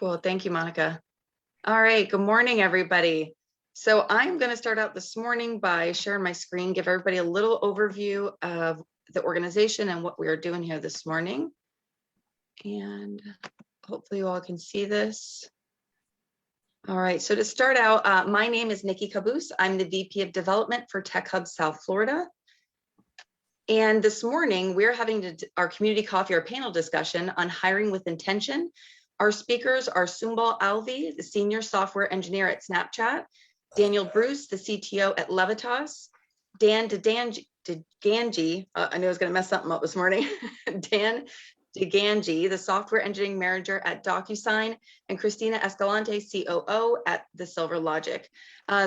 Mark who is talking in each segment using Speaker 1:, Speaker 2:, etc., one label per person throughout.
Speaker 1: Cool. Thank you, Monica. All right. Good morning, everybody. So I'm going to start out this morning by sharing my screen, give everybody a little overview of the organization and what we are doing here this morning. And hopefully you all can see this. All right. So to start out, my name is Nikki Caboose. I'm the VP of Development for Tech Hub South Florida. And this morning, we're having our community coffee, our panel discussion on hiring with intention. Our speakers are Sumbal Alvi, the Senior Software Engineer at Snapchat, Daniel Bruce, the CTO at Levatas, Dan DiGangi, I knew I was going to mess something up this morning, Dan DiGangi, the Software Engineering Manager at DocuSign, and Cristina Escalante, COO at the SilverLogic.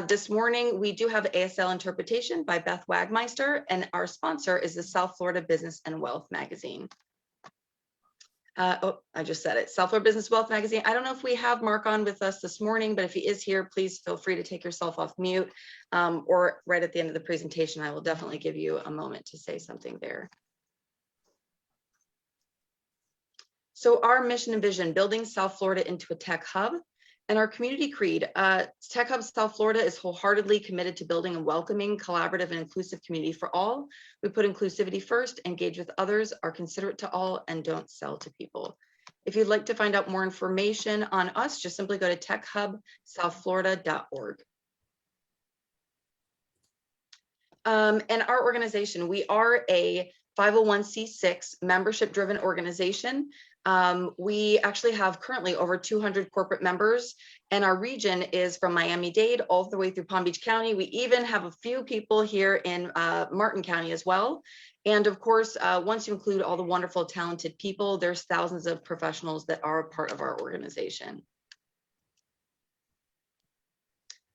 Speaker 1: This morning, we do have ASL interpretation by Beth Wagmeister, and our sponsor is the South Florida Business and Wealth Magazine. I just said it, South Florida Business Wealth Magazine. I don't know if we have Mark on with us this morning, but if he is here, please feel free to take yourself off mute, or right at the end of the presentation, I will definitely give you a moment to say something there. So our mission and vision, building South Florida into a tech hub, and our community creed. Tech Hub South Florida is wholeheartedly committed to building a welcoming, collaborative, and inclusive community for all. We put inclusivity first, engage with others, are considerate to all, and don't sell to people. If you'd like to find out more information on us, just simply go to techhubsouthflorida.org. And our organization, we are a 501c6 membership-driven organization. We actually have currently over 200 corporate members, and our region is from Miami-Dade all the way through Palm Beach County. We even have a few people here in Martin County as well. And of course, once you include all the wonderful, talented people, there's thousands of professionals that are a part of our organization.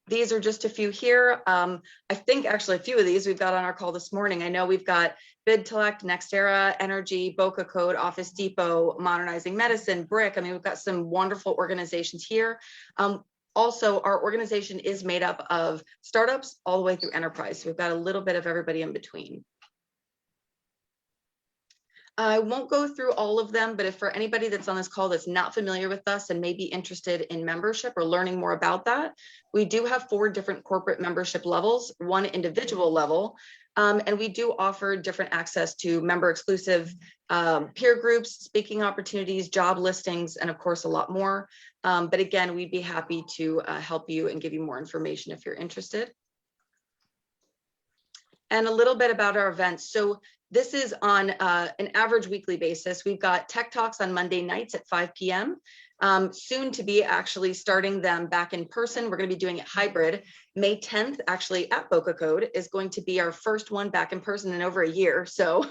Speaker 1: These are just a few here. I think actually a few of these we've got on our call this morning. I know we've got BidTelect, NextEra, Energy, Boca Code, Office Depot, Modernizing Medicine, BRIC. I mean, we've got some wonderful organizations here. Also, our organization is made up of startups all the way through enterprise. So we've got a little bit of everybody in between. I won't go through all of them, but if for anybody that's on this call that's not familiar with us and may be interested in membership or learning more about that, we do have 4 different corporate membership levels, 1 individual level, and we do offer different access to member exclusive peer groups, speaking opportunities, job listings, and of course a lot more. But again, we'd be happy to help you and give you more information if you're interested. And a little bit about our events. So this is on an average weekly basis. We've got Tech Talks on Monday nights at 5 p.m. Soon to be actually starting them back in person. We're going to be doing it hybrid. May 10th, actually at Boca Code, is going to be our first one back in person in over a year. So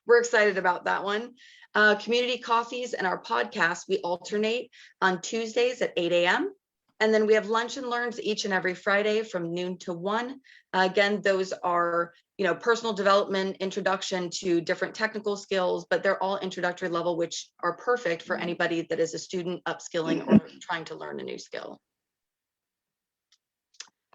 Speaker 1: we're excited about that one. Community coffees and our podcast, we alternate on Tuesdays at 8 a.m. And then we have lunch and learns each and every Friday from noon to 1. Again, those are, personal development, introduction to different technical skills, but they're all introductory level, which are perfect for anybody that is a student upskilling or trying to learn a new skill.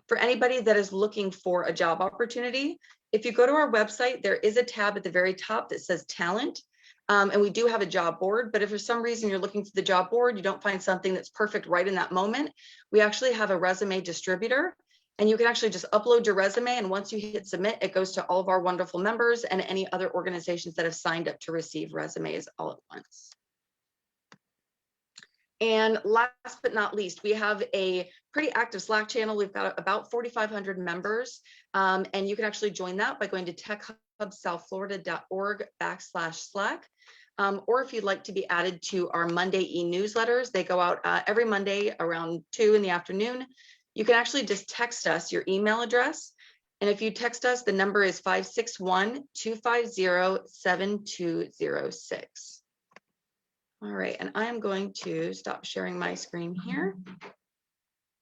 Speaker 1: For anybody that is looking for a job opportunity, if you go to our website, there is a tab at the very top that says talent. And we do have a job board, but if for some reason you're looking through the job board, you don't find something that's perfect right in that moment, we actually have a resume distributor, and you can actually just upload your resume. And once you hit submit, it goes to all of our wonderful members and any other organizations that have signed up to receive resumes all at once. And last but not least, we have a pretty active Slack channel. We've got about 4,500 members, and you can actually join that by going to techhubsouthflorida.org/Slack. Or if you'd like to be added to our Monday e-newsletters, they go out every Monday around 2 in the afternoon. You can actually just text us your email address. And if you text us, the number is 561-250-7206. All right, and I am going to stop sharing my screen here.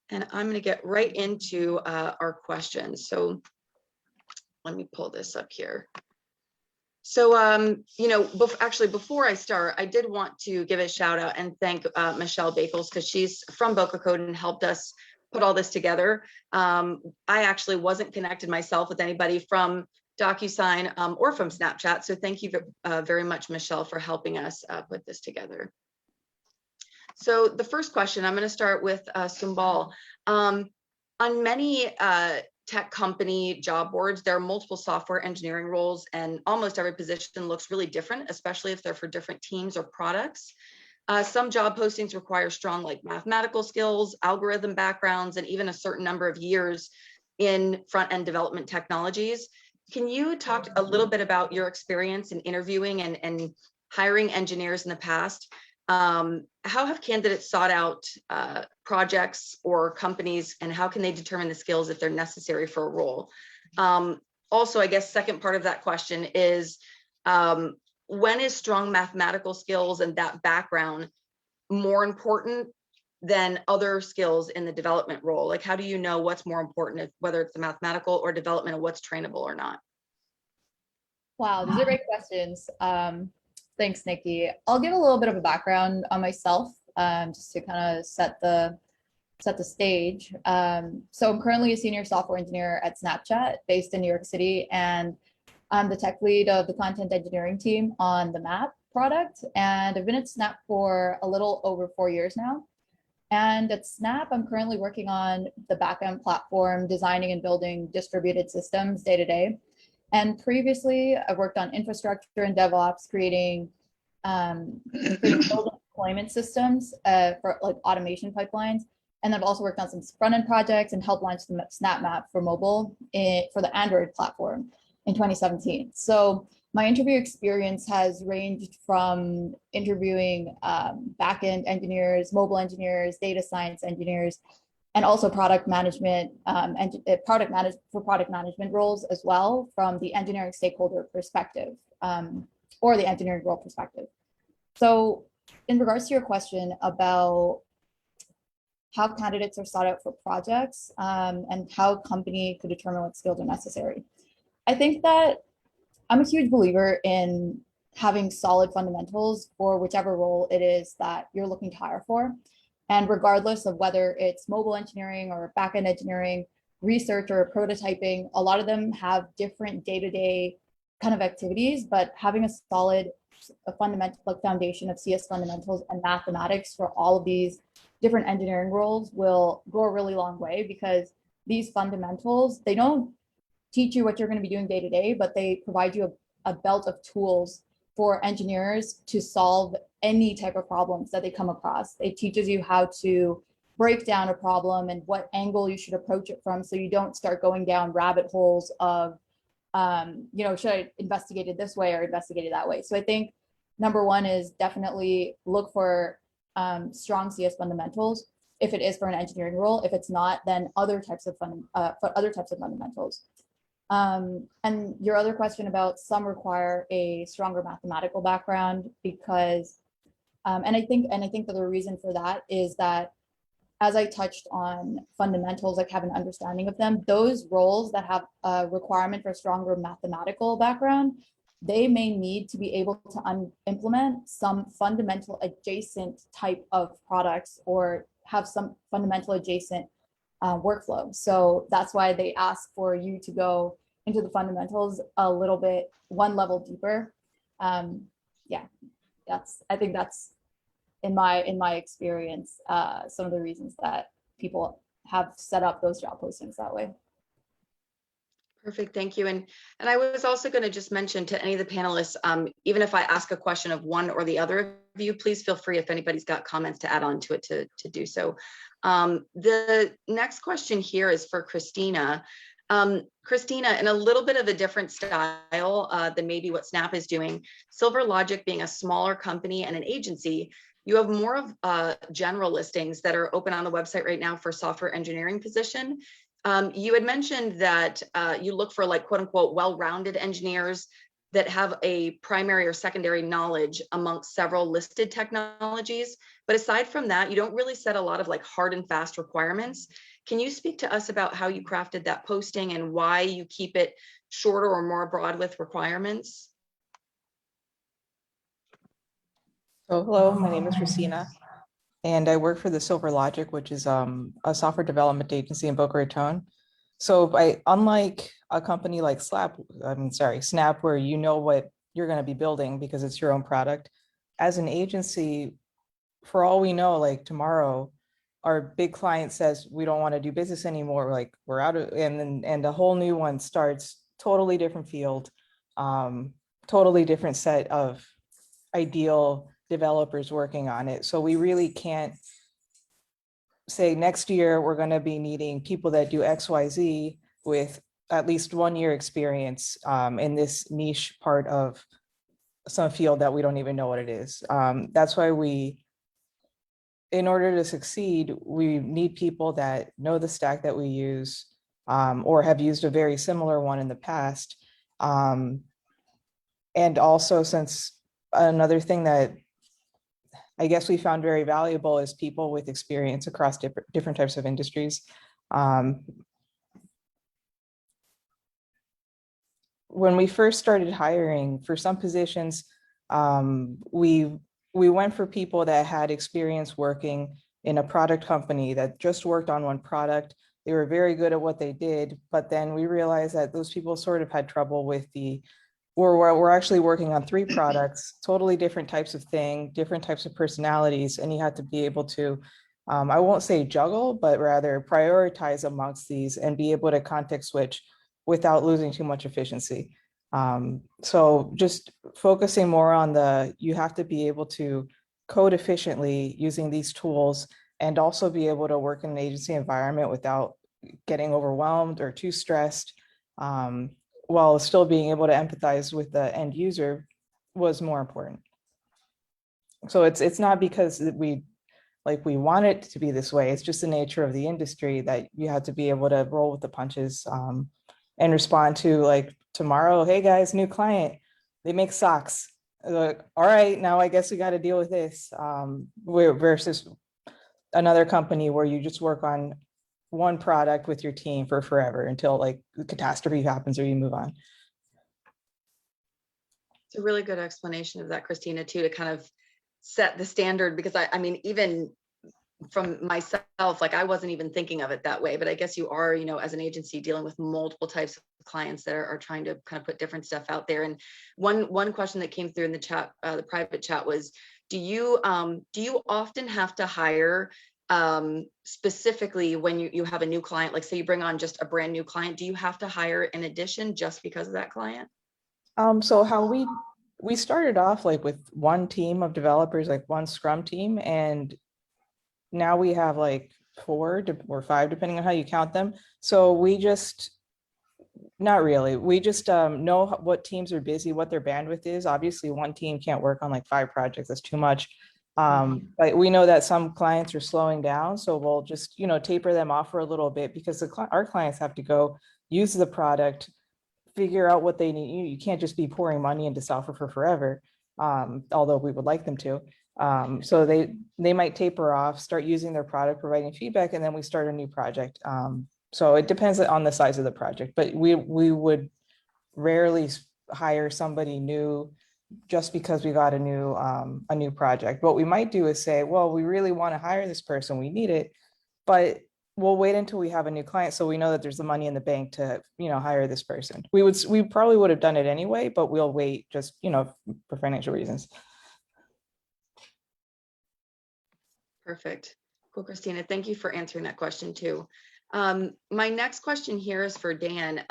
Speaker 1: And I'm going to get right into our questions. So let me pull this up here. So, actually, before I start, I did want to give a shout out and thank Michelle Bakels, because she's from Boca Code and helped us put all this together. I actually wasn't connected myself with anybody from DocuSign or from Snapchat. So thank you very much, Michelle, for helping us put this together. So the first question, I'm going to start with Sumbal. On many tech company job boards, there are multiple software engineering roles, and almost every position looks really different, especially if they're for different teams or products. Some job postings require strong like mathematical skills, algorithm backgrounds, and even a certain number of years in front-end development technologies. Can you talk a little bit about your experience in interviewing and hiring engineers in the past? How have candidates sought out projects or companies, and how can they determine the skills if they're necessary for a role? Also, I guess second part of that question is, when is strong mathematical skills and that background more important than other skills in the development role? Like, how do you know what's more important, whether it's the mathematical or development, and what's trainable or not?
Speaker 2: Wow, these are great questions. Thanks, Nikki. I'll give a little bit of a background on myself, just to kind of set the stage. So I'm currently a senior software engineer at Snapchat, based in New York City, and I'm the tech lead of the content engineering team on the Map product. And I've been at Snap for a little over 4 years now. And at Snap, I'm currently working on the backend platform, designing and building distributed systems day to day. And previously, I've worked on infrastructure and DevOps, creating deployment systems for like automation pipelines. And I've also worked on some front-end projects and helped launch the Snap Map for mobile for the Android platform in 2017. So my interview experience has ranged from interviewing backend engineers, mobile engineers, data science engineers, and also product management product management roles as well, from the engineering stakeholder perspective, or the engineering role perspective. So in regards to your question about how candidates are sought out for projects, and how a company could determine what skills are necessary, I think that I'm a huge believer in having solid fundamentals for whichever role it is that you're looking to hire for. And regardless of whether it's mobile engineering or backend engineering, research or prototyping, a lot of them have different day-to-day kind of activities, but having a solid fundamental foundation of CS fundamentals and mathematics for all of these different engineering roles will go a really long way, because these fundamentals, they don't teach you what you're going to be doing day to day, but they provide you a belt of tools for engineers to solve any type of problems that they come across. It teaches you how to break down a problem and what angle you should approach it from, so you don't start going down rabbit holes of, should I investigate it this way or investigate it that way? So I think number one is definitely look for strong CS fundamentals if it is for an engineering role. If it's not, then other types of fundamentals. And your other question about some require a stronger mathematical background, because, and I think that the reason for that is that, as I touched on fundamentals, like have an understanding of them, those roles that have a requirement for a stronger mathematical background, they may need to be able to implement some fundamental adjacent type of products, or have some fundamental adjacent workflow. So that's why they ask for you to go into the fundamentals a little bit, one level deeper. Yeah, I think that's in my experience, some of the reasons that people have set up those job postings that way.
Speaker 1: Perfect, thank you. And I was also going to just mention to any of the panelists, even if I ask a question of one or the other of you, please feel free, if anybody's got comments, to add on to it to do so. The next question here is for Cristina. Cristina, in a little bit of a different style than maybe what Snap is doing, SilverLogic being a smaller company and an agency, you have more of general listings that are open on the website right now for software engineering position. You had mentioned that you look for, like, quote unquote, well-rounded engineers that have a primary or secondary knowledge amongst several listed technologies. But aside from that, you don't really set a lot of like hard and fast requirements. Can you speak to us about how you crafted that posting and why you keep it shorter or more broad with requirements?
Speaker 3: So hello, my name is Cristina, and I work for the SilverLogic, which is a software development agency in Boca Raton. So unlike a company like Snap, where you know what you're going to be building because it's your own product, as an agency, for all we know, like tomorrow, our big client says we don't want to do business anymore. Like we're out of, and a whole new one starts, totally different field, totally different set of ideal developers working on it. So we really can't say next year we're going to be needing people that do XYZ with at least 1 year experience in this niche part of some field that we don't even know what it is. That's why in order to succeed, we need people that know the stack that we use or have used a very similar one in the past. And also, since another thing that I guess we found very valuable is people with experience across different types of industries. When we first started hiring for some positions, we went for people that had experience working in a product company that just worked on one product. They were very good at what they did, but then we realized that those people sort of had trouble with we're actually working on 3 products, totally different types of thing, different types of personalities, and you have to be able to, I won't say juggle, but rather prioritize amongst these and be able to context switch without losing too much efficiency. So just focusing more on you have to be able to code efficiently using these tools and also be able to work in an agency environment without getting overwhelmed or too stressed, while still being able to empathize with the end user was more important. So it's not because we want it to be this way. It's just the nature of the industry that you have to be able to roll with the punches and respond to, like, tomorrow, hey guys, new client, they make socks. Like, all right, now I guess we got to deal with this. Versus another company where you just work on one product with your team for forever until like the catastrophe happens or you move on.
Speaker 1: It's a really good explanation of that, Cristina, too, to kind of set the standard, because I mean, even from myself, like I wasn't even thinking of it that way, but I guess you are, as an agency dealing with multiple types of clients that are trying to kind of put different stuff out there. And one question that came through in the chat, the private chat, was, do you often have to hire specifically when you have a new client, like say you bring on just a brand new client, do you have to hire in addition just because of that client?
Speaker 3: So how we started off like with one team of developers, like one Scrum team, and now we have like 4 or 5, depending on how you count them. So we just, not really, we just know what teams are busy, what their bandwidth is. Obviously, one team can't work on like 5 projects, that's too much. But we know that some clients are slowing down, so we'll just, taper them off for a little bit, because our clients have to go use the product, figure out what they need. You can't just be pouring money into software for forever, although we would like them to. So they might taper off, start using their product, providing feedback, and then we start a new project. So it depends on the size of the project, but we would rarely hire somebody new just because we got a new project. What we might do is say, well, we really want to hire this person, we need it, but we'll wait until we have a new client so we know that there's the money in the bank to hire this person. We probably would have done it anyway, but we'll wait just for financial reasons.
Speaker 1: Perfect. Cool, Cristina. Thank you for answering that question too. My next question here is for Dan.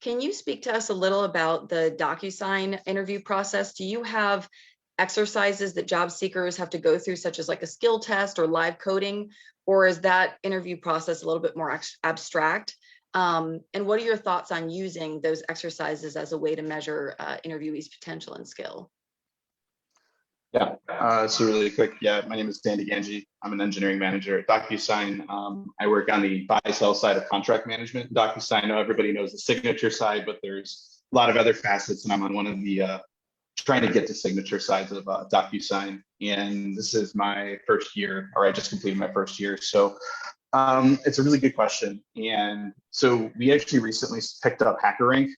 Speaker 1: Can you speak to us a little about the DocuSign interview process? Do you have exercises that job seekers have to go through, such as like a skill test or live coding, or is that interview process a little bit more abstract? And what are your thoughts on using those exercises as a way to measure interviewees' potential and skill?
Speaker 4: Yeah, so really quick, my name is Dan DiGangi. I'm an engineering manager at DocuSign. I work on the buy-sell side of contract management. DocuSign, I know everybody knows the signature side, but there's a lot of other facets, and I'm on one of the trying to get to signature sides of DocuSign. And this is my first year, or I just completed my first year. So it's a really good question. And so we actually recently picked up HackerRank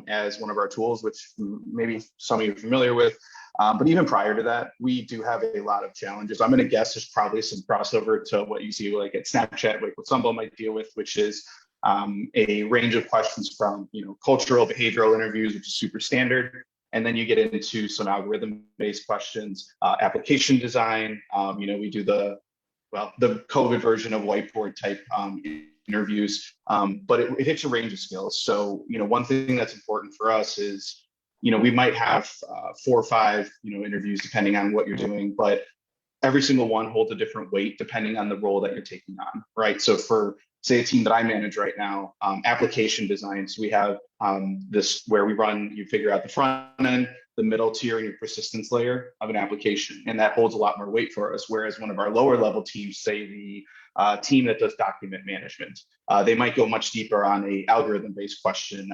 Speaker 4: as one of our tools, which maybe some of you are familiar with. But even prior to that, we do have a lot of challenges. I'm going to guess there's probably some crossover to what you see like at Snapchat, like what Stumble might deal with, which is a range of questions from cultural, behavioral interviews, which is super standard, And then you get into some algorithm-based questions, application design. We do the COVID version of whiteboard type interviews, but it hits a range of skills. So, one thing that's important for us is, we might have 4 or 5, interviews depending on what you're doing, but every single one holds a different weight depending on the role that you're taking on, right? So for, say, a team that I manage right now, application design, so we have this where you figure out the front end, the middle tier, and your persistence layer of an application, and that holds a lot more weight for us. Whereas one of our lower level teams, say the team that does document management, they might go much deeper on a algorithm-based question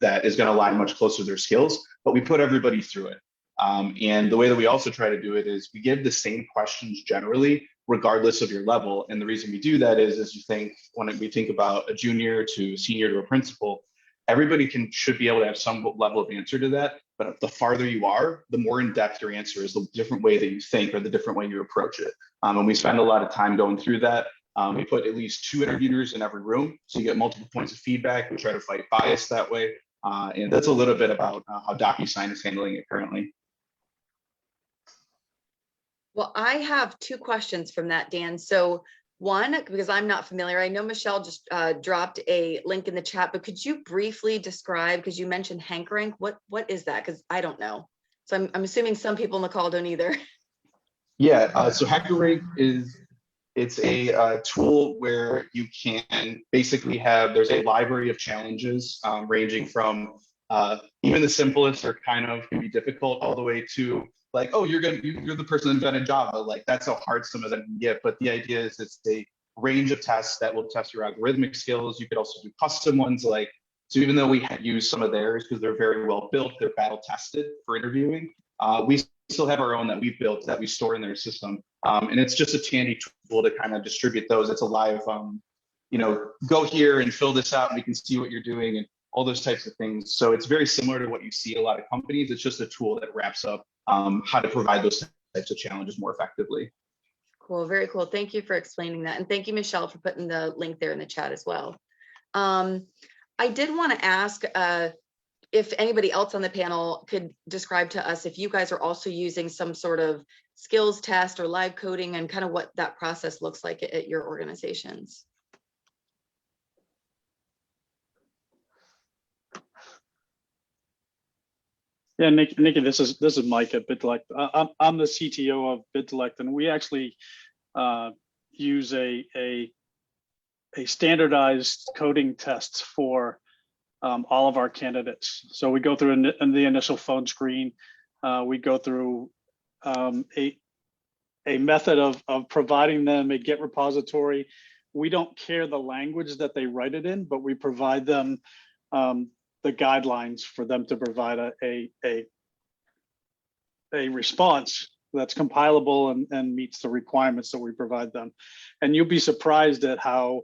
Speaker 4: that is going to align much closer to their skills, but we put everybody through it. And the way that we also try to do it is we give the same questions generally, regardless of your level. And the reason we do that is when we think about a junior to a senior to a principal, everybody should be able to have some level of answer to that. But the farther you are, the more in-depth your answer is, the different way that you think or the different way you approach it. And we spend a lot of time going through that. We put at least 2 interviewers in every room, so you get multiple points of feedback. We try to fight bias that way. And that's a little bit about how DocuSign is handling it currently.
Speaker 1: Well, I have 2 questions from that, Dan. So one, because I'm not familiar, I know Michelle just dropped a link in the chat, but could you briefly describe, because you mentioned HankRank, what is that? Because I don't know. So I'm assuming some people in the call don't either.
Speaker 4: Yeah, so HackerRank it's a tool where you can basically there's a library of challenges ranging from even the simplest or kind of can be difficult, all the way to like, oh, you're the person that invented Java. Like, that's how hard some of them can get. But the idea is it's a range of tests that will test your algorithmic skills. You could also do custom ones, so even though we use some of theirs because they're very well built, they're battle tested for interviewing, we still have our own that we've built that we store in their system. And it's just a handy tool to kind of distribute those. It's a live, go here and fill this out and we can see what you're doing and all those types of things. So it's very similar to what you see at a lot of companies. It's just a tool that wraps up how to provide those types of challenges more effectively.
Speaker 1: Cool, very cool. Thank you for explaining that. And thank you, Michelle, for putting the link there in the chat as well. I did want to ask if anybody else on the panel could describe to us if you guys are also using some sort of skills test or live coding and kind of what that process looks like at your organizations.
Speaker 5: Yeah, Nikki, this is Mike at BidDelect. I'm the CTO of BidDelect, and we actually use a standardized coding tests for all of our candidates. So we go through in the initial phone screen. We go through a method of providing them a Git repository. We don't care the language that they write it in, but we provide them the guidelines for them to provide a response that's compilable and meets the requirements that we provide them. And you'll be surprised at how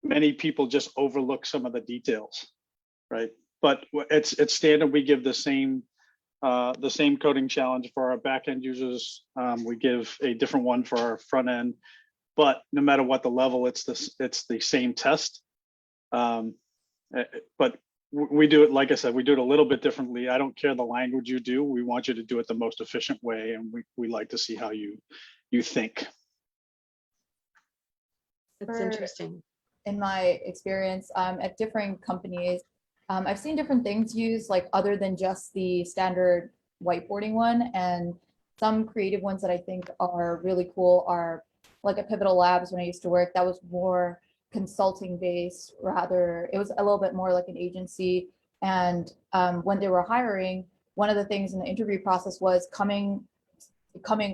Speaker 5: many people just overlook some of the details, right? But it's standard. We give the same coding challenge for our back-end users. We give a different one for our front end, but no matter what the level, it's the same test. But we do it, like I said, we do it a little bit differently. I don't care the language you do. We want you to do it the most efficient way, and we like to see how you think.
Speaker 1: It's interesting.
Speaker 2: In my experience at different companies, I've seen different things used, like other than just the standard whiteboarding one, and some creative ones that I think are really cool are like at Pivotal Labs when I used to work. That was more consulting based, rather it was a little bit more like an agency. And when they were hiring, one of the things in the interview process was coming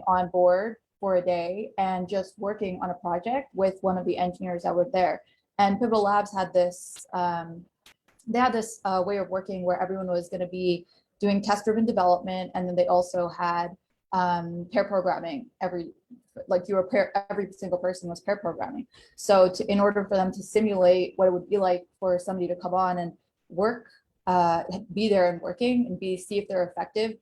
Speaker 2: on board for a day and just working on a project with one of the engineers that were there. And Pivotal Labs had this way of working where everyone was going to be doing test-driven development, and then they also had pair programming. Every single person was pair programming. So in order for them to simulate what it would be like for somebody to come on and work, be there and working, and see if they're effective,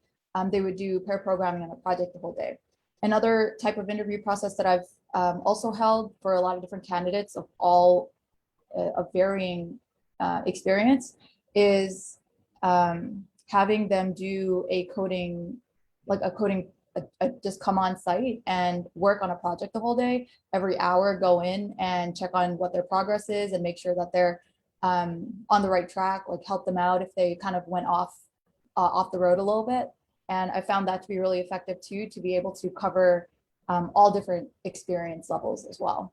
Speaker 2: they would do pair programming on a project the whole day. Another type of interview process that I've also held for a lot of different candidates of all of varying experience is having them do a coding, just come on site and work on a project the whole day. Every hour, go in and check on what their progress is and make sure that they're on the right track, like help them out if they kind of went off the road a little bit. And I found that to be really effective too, to be able to cover all different experience levels as well.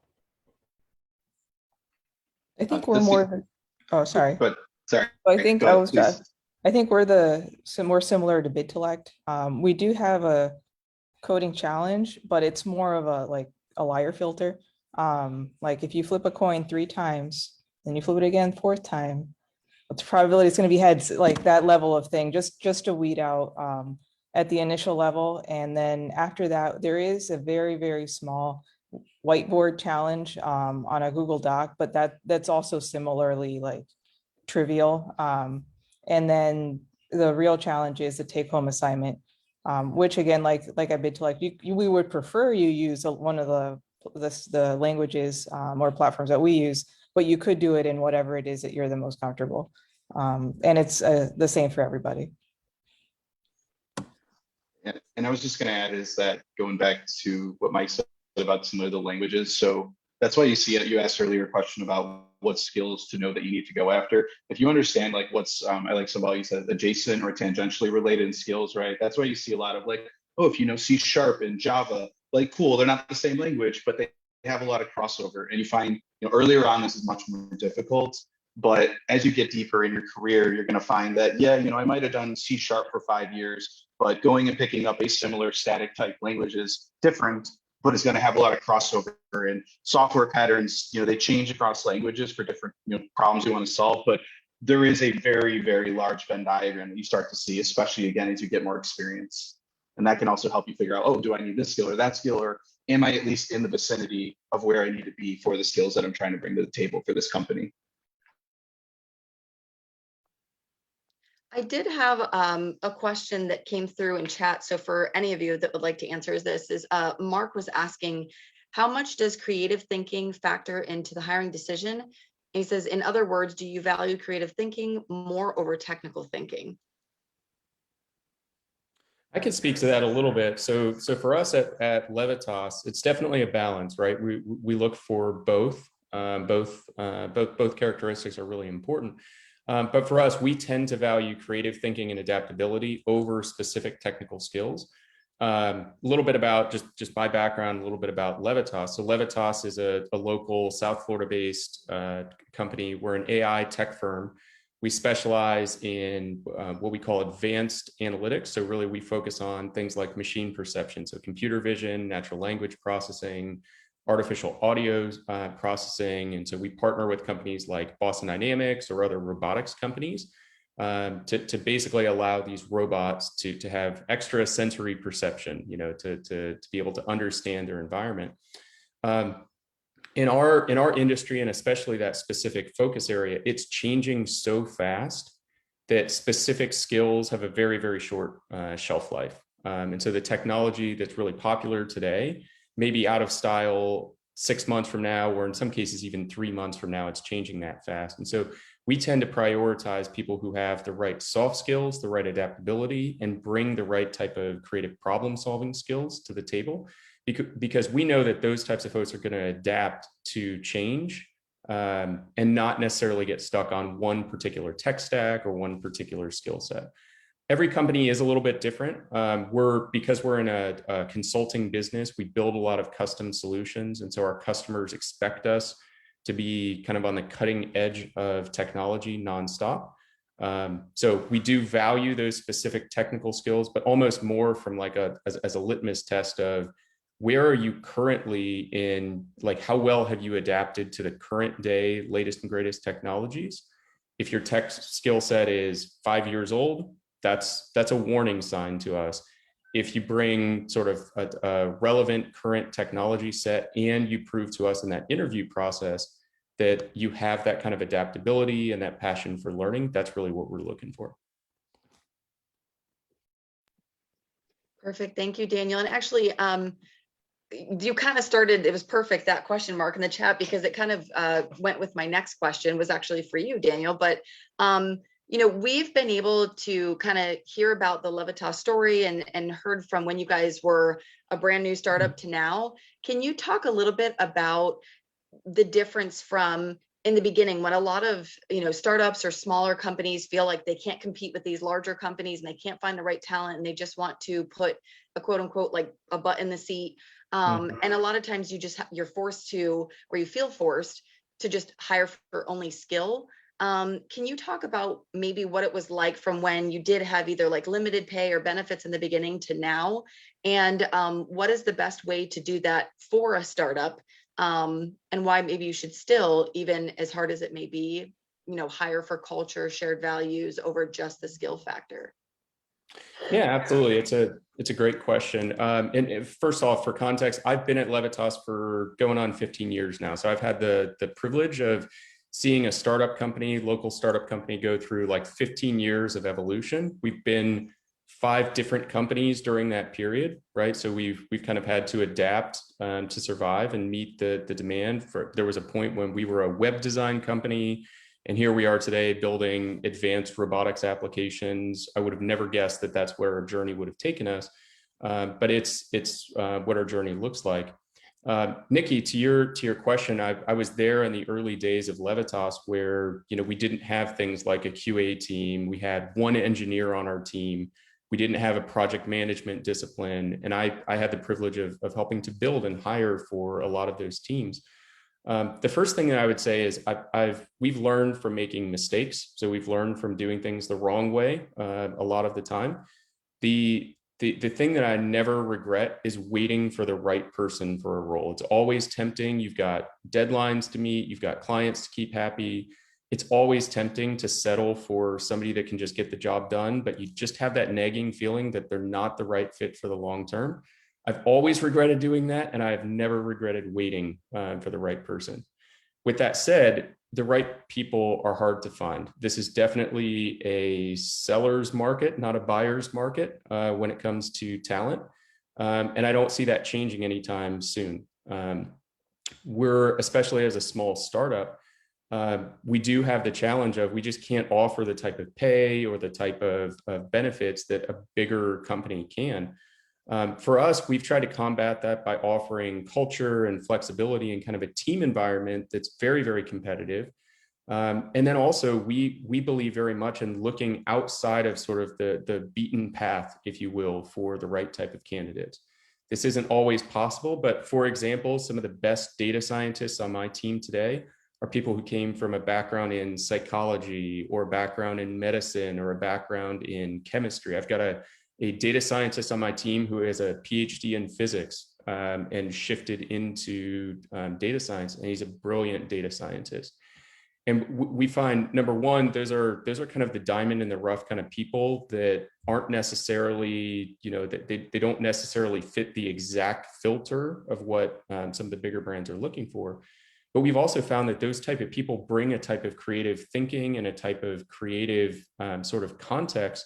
Speaker 3: I think we're more than, oh, sorry.
Speaker 4: But sorry.
Speaker 3: I think
Speaker 4: Go ahead, please.
Speaker 3: I think we're more similar to BidTelect. We do have a coding challenge, but it's more of a liar filter. Like if you flip a coin 3 times, then you flip it again 4th time, what's the probability it's going to be heads, like that level of thing, just to weed out at the initial level. And then after that, there is a very, very small whiteboard challenge on a Google Doc, but that's also similarly like trivial. And then the real challenge is the take-home assignment, which again, like I BidTelect, we would prefer you use one of the languages or platforms that we use, but you could do it in whatever it is that you're the most comfortable. And it's the same for everybody.
Speaker 4: And I was just going to add is that going back to what Mike said about some of the languages. So that's why you see it. You asked earlier a question about what skills to know that you need to go after. If you understand like what's, I like Sabal, you said adjacent or tangentially related skills, right? That's why you see a lot of like, oh, if you know C# and Java, like cool, they're not the same language, but they have a lot of crossover. And you find, earlier on, this is much more difficult. But as you get deeper in your career, you're going to find that, yeah, I might have done C# for 5 years, but going and picking up a similar static type language is different, but it's going to have a lot of crossover, and software patterns, they change across languages for different problems you want to solve. But there is a very, very large Venn diagram that you start to see, especially again, as you get more experience. And that can also help you figure out, oh, do I need this skill or that skill, or am I at least in the vicinity of where I need to be for the skills that I'm trying to bring to the table for this company?
Speaker 1: I did have a question that came through in chat. So for any of you that would like to answer this, Mark was asking, how much does creative thinking factor into the hiring decision? And he says, in other words, do you value creative thinking more over technical thinking?
Speaker 6: I can speak to that a little bit. So for us at Levatas, it's definitely a balance, right? We look for both. Both characteristics are really important. But for us, we tend to value creative thinking and adaptability over specific technical skills. A little bit about just my background, a little bit about Levatas. So Levatas is a local South Florida-based company. We're an AI tech firm. We specialize in what we call advanced analytics. So really, we focus on things like machine perception, so computer vision, natural language processing, artificial audio processing. And so we partner with companies like Boston Dynamics or other robotics companies to basically allow these robots to have extra sensory perception, to be able to understand their environment. In our industry, and especially that specific focus area, it's changing so fast that specific skills have a very, very short shelf life. And so the technology that's really popular today may be out of style 6 months from now, or in some cases, even 3 months from now. It's changing that fast. And so we tend to prioritize people who have the right soft skills, the right adaptability, and bring the right type of creative problem solving skills to the table, because we know that those types of folks are going to adapt to change and not necessarily get stuck on one particular tech stack or one particular skill set. Every company is a little bit different. Because we're in a consulting business, we build a lot of custom solutions. And so our customers expect us to be kind of on the cutting edge of technology nonstop. So we do value those specific technical skills, but almost more from like as a litmus test of where are you currently in, like how well have you adapted to the current day, latest and greatest technologies? If your tech skill set is 5 years old, that's a warning sign to us. If you bring sort of a relevant current technology set and you prove to us in that interview process that you have that kind of adaptability and that passion for learning, that's really what we're looking for.
Speaker 1: Perfect. Thank you, Daniel. And actually, you kind of started, it was perfect, that question mark in the chat, because it kind of went with my next question, was actually for you, Daniel. But we've been able to kind of hear about the Levatas story and heard from when you guys were a brand new startup to now. Can you talk a little bit about the difference from in the beginning, when a lot of startups or smaller companies feel like they can't compete with these larger companies and they can't find the right talent and they just want to put a quote unquote like a butt in the seat, and a lot of times you're forced to, or you feel forced to just hire for only skill. Can you talk about maybe what it was like from when you did have either like limited pay or benefits in the beginning to now, and what is the best way to do that for a startup? And why maybe you should still, even as hard as it may be, hire for culture, shared values over just the skill factor.
Speaker 6: Yeah, absolutely. It's a great question. And first off, for context, I've been at Levatas for going on 15 years now. So I've had the privilege of seeing a startup company, local startup company, go through like 15 years of evolution. We've been 5 different companies during that period, right? So we've kind of had to adapt to survive and meet the demand. There was a point when we were a web design company, and here we are today building advanced robotics applications. I would have never guessed that that's where our journey would have taken us, but it's what our journey looks like. Nikki, to your question, I was there in the early days of Levatas where we didn't have things like a QA team. We had one engineer on our team. We didn't have a project management discipline, and I had the privilege of helping to build and hire for a lot of those teams. The first thing that I would say is we've learned from making mistakes. So we've learned from doing things the wrong way a lot of the time. The thing that I never regret is waiting for the right person for a role. It's always tempting. You've got deadlines to meet. You've got clients to keep happy. It's always tempting to settle for somebody that can just get the job done, but you just have that nagging feeling that they're not the right fit for the long term. I've always regretted doing that, and I've never regretted waiting for the right person. With that said, the right people are hard to find. This is definitely a seller's market, not a buyer's market when it comes to talent. And I don't see that changing anytime soon. We're, especially as a small startup, we do have the challenge of we just can't offer the type of pay or the type of benefits that a bigger company can. For us, we've tried to combat that by offering culture and flexibility and kind of a team environment that's very, very competitive. And then also we believe very much in looking outside of sort of the beaten path, if you will, for the right type of candidates. This isn't always possible, but for example, some of the best data scientists on my team today are people who came from a background in psychology or a background in medicine or a background in chemistry. I've got a data scientist on my team who has a PhD in physics and shifted into data science, and he's a brilliant data scientist. And we find, number one, those are kind of the diamond in the rough kind of people that aren't necessarily, that they don't necessarily fit the exact filter of what some of the bigger brands are looking for. But we've also found that those type of people bring a type of creative thinking and a type of creative sort of context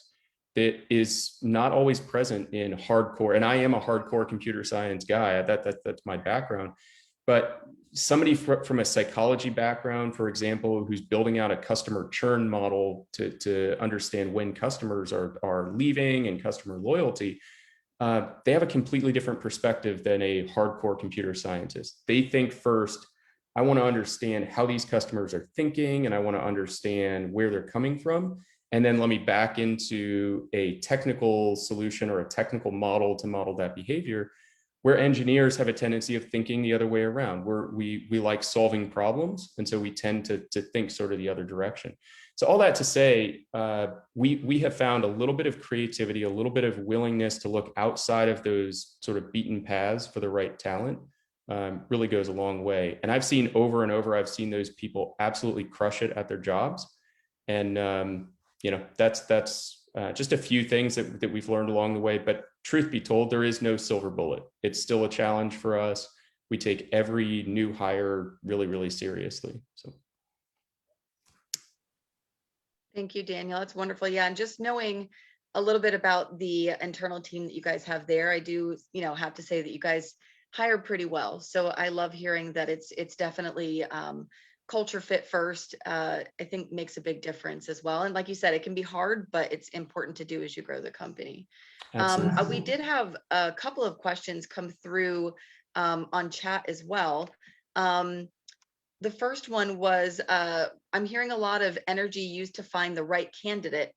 Speaker 6: that is not always present in hardcore. And I am a hardcore computer science guy. That's my background. But somebody from a psychology background, for example, who's building out a customer churn model to understand when customers are leaving and customer loyalty, they have a completely different perspective than a hardcore computer scientist. They think first, I want to understand how these customers are thinking, and I want to understand where they're coming from. And then let me back into a technical solution or a technical model to model that behavior, where engineers have a tendency of thinking the other way around, where we like solving problems. And so we tend to think sort of the other direction. So all that to say, we have found a little bit of creativity, a little bit of willingness to look outside of those sort of beaten paths for the right talent really goes a long way. And I've seen over and over, I've seen those people absolutely crush it at their jobs. And, that's just a few things that we've learned along the way. But truth be told, there is no silver bullet. It's still a challenge for us. We take every new hire really, really seriously. So.
Speaker 1: Thank you, Daniel. It's wonderful. Yeah, and just knowing a little bit about the internal team that you guys have there, I do, have to say that you guys hire pretty well. So I love hearing that it's definitely culture fit first, I think makes a big difference as well. And like you said, it can be hard, but it's important to do as you grow the company.
Speaker 6: Absolutely.
Speaker 1: We did have a couple of questions come through on chat as well. The first one was, I'm hearing a lot of energy used to find the right candidate,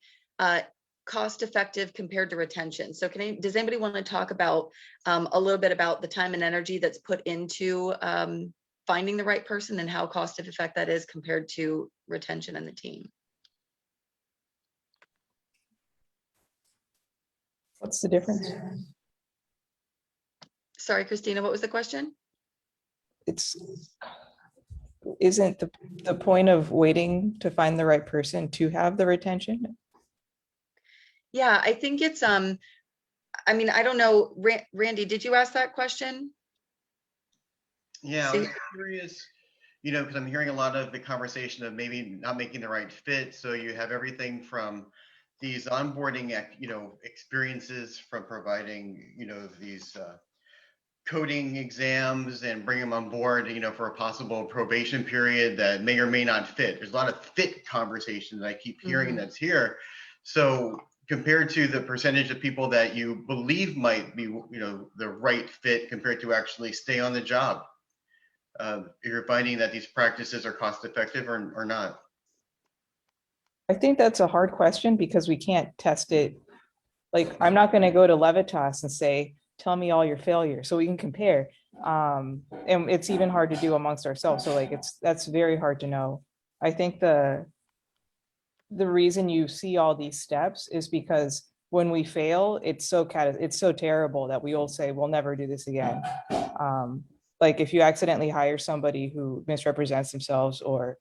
Speaker 1: cost effective compared to retention. So does anybody want to talk about a little bit about the time and energy that's put into finding the right person and how cost effective that is compared to retention and the team?
Speaker 3: What's the difference?
Speaker 1: Sorry, Christina, what was the question?
Speaker 3: Isn't the point of waiting to find the right person to have the retention?
Speaker 1: Yeah, I think it's, I mean, I don't know, Randy, did you ask that question?
Speaker 7: Yeah, I was curious, because I'm hearing a lot of the conversation of maybe not making the right fit. So you have everything from these onboarding, experiences, from providing, these coding exams and bring them on board, for a possible probation period that may or may not fit. There's a lot of fit conversations that I keep hearing that's here. So compared to the percentage of people that you believe might be, the right fit compared to actually stay on the job, you're finding that these practices are cost effective or not?
Speaker 3: I think that's a hard question because we can't test it. Like, I'm not going to go to Levatas and say, tell me all your failures so we can compare. And it's even hard to do amongst ourselves. So like, that's very hard to know. I think the reason you see all these steps is because when we fail, it's so terrible that we all say, we'll never do this again. Like if you accidentally hire somebody who misrepresents themselves, or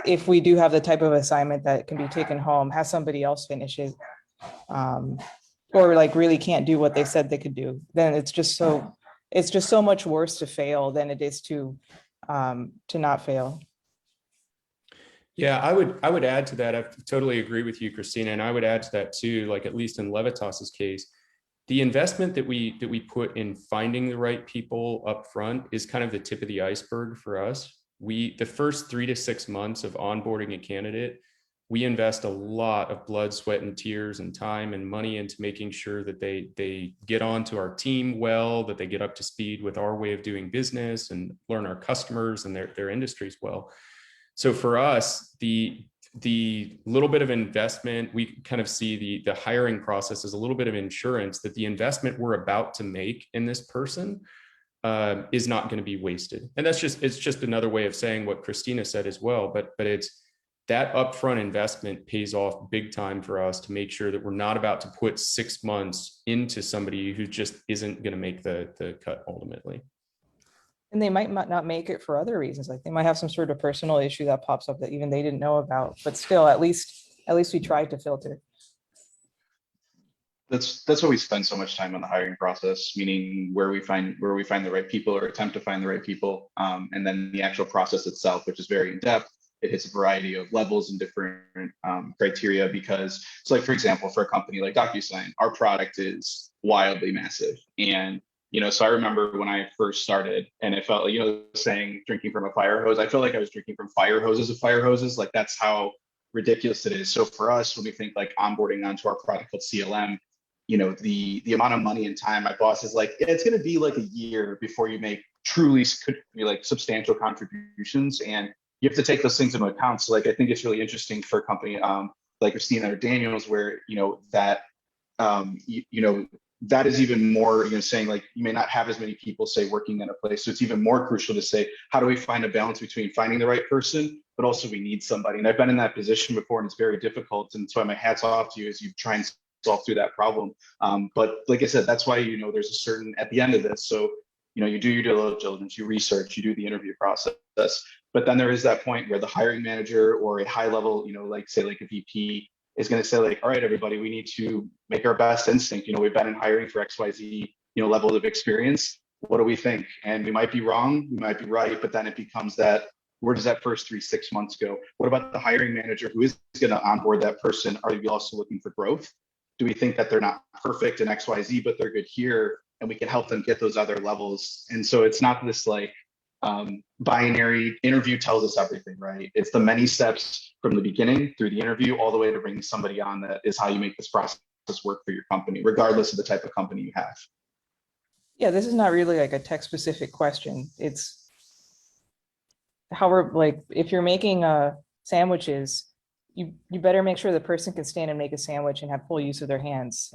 Speaker 3: if we do have the type of assignment that can be taken home, have somebody else finish it, or like really can't do what they said they could do, then it's just so much worse to fail than it is to not fail.
Speaker 6: Yeah, I would add to that. I totally agree with you, Cristina, and I would add to that too. Like at least in Levatas's case, the investment that we put in finding the right people up front is kind of the tip of the iceberg for us. The first 3 to 6 months of onboarding a candidate, we invest a lot of blood, sweat, and tears and time and money into making sure that they get onto our team well, that they get up to speed with our way of doing business and learn our customers and their industries well. So for us, the little bit of investment, we kind of see the hiring process as a little bit of insurance that the investment we're about to make in this person is not going to be wasted. And it's just another way of saying what Cristina said as well. But it's that upfront investment pays off big time for us to make sure that we're not about to put 6 months into somebody who just isn't going to make the cut ultimately.
Speaker 3: And they might not make it for other reasons. Like they might have some sort of personal issue that pops up that even they didn't know about, but still, at least we tried to filter.
Speaker 4: That's why we spend so much time on the hiring process, meaning where we find the right people or attempt to find the right people. And then the actual process itself, which is very in depth. It hits a variety of levels and different criteria because, so like, for example, for a company like DocuSign, our product is wildly massive. And so I remember when I first started and it felt like, saying drinking from a fire hose, I felt like I was drinking from fire hoses of fire hoses. Like that's how ridiculous it is. So for us, when we think like onboarding onto our product called CLM, the amount of money and time, my boss is like, it's going to be like a year before you make truly could be like substantial contributions. And you have to take those things into account. So like, I think it's really interesting for a company like Cristina or Daniel's where, that that is even more, saying like, you may not have as many people say working in a place. So it's even more crucial to say, how do we find a balance between finding the right person, but also we need somebody. And I've been in that position before and it's very difficult. And so my hat's off to you as you try and solve through that problem. But like I said, that's why, there's a certain, at the end of this, so, you do your due diligence, you research, you do the interview process, but then there is that point where the hiring manager or a high level, like say like a VP is going to say like, all right, everybody, we need to make our best instinct. We've been in hiring for XYZ, levels of experience. What do we think? And we might be wrong, we might be right, but then it becomes that, where does that first 3-6 months go? What about the hiring manager who is going to onboard that person? Are we also looking for growth? Do we think that they're not perfect in XYZ, but they're good here and we can help them get those other levels? And so it's not this like, binary. Interview tells us everything, right? It's the many steps from the beginning through the interview all the way to bringing somebody on that is how you make this process work for your company, regardless of the type of company you have.
Speaker 3: Yeah, this is not really like a tech specific question. It's how we're like, if you're making sandwiches, you better make sure the person can stand and make a sandwich and have full use of their hands.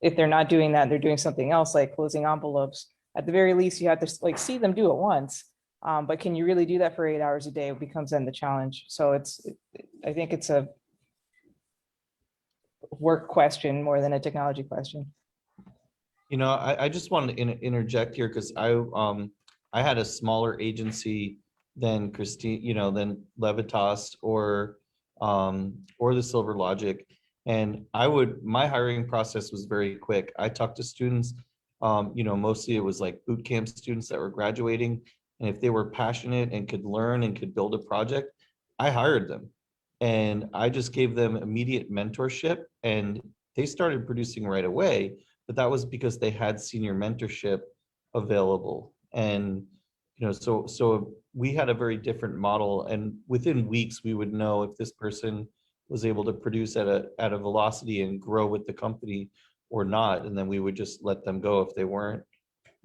Speaker 3: If they're not doing that, they're doing something else like closing envelopes. At the very least, you have to like see them do it once. But can you really do that for 8 hours a day? It becomes then the challenge. So I think it's a work question more than a technology question.
Speaker 8: You know, I just wanted to interject here because I had a smaller agency than Cristina, you know, than Levatas or the SilverLogic. And my hiring process was very quick. I talked to students, you know, mostly it was like boot camp students that were graduating. And if they were passionate and could learn and could build a project, I hired them. And I just gave them immediate mentorship and they started producing right away. But that was because they had senior mentorship available. And, you know, so we had a very different model. And within weeks, we would know if this person was able to produce at a velocity and grow with the company or not. And then we would just let them go if they weren't.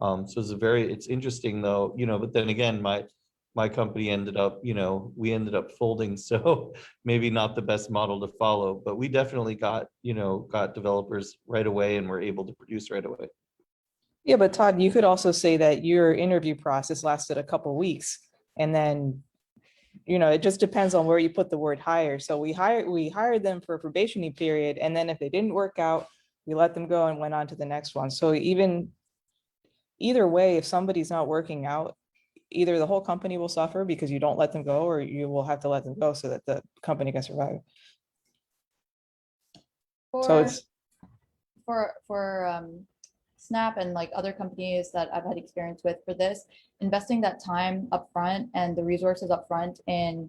Speaker 8: So it's interesting though, you know, but then again, my company ended up, you know, we ended up folding. So maybe not the best model to follow, but we definitely got developers right away and were able to produce right away.
Speaker 3: Yeah, but Todd, you could also say that your interview process lasted a couple of weeks and then, you know, it just depends on where you put the word hire. So we hired them for a probationary period. And then if they didn't work out, we let them go and went on to the next one. So either way, if somebody's not working out, either the whole company will suffer because you don't let them go, or you will have to let them go so that the company can survive. So it's
Speaker 2: for Snap and like other companies that I've had experience with for this, investing that time upfront and the resources upfront in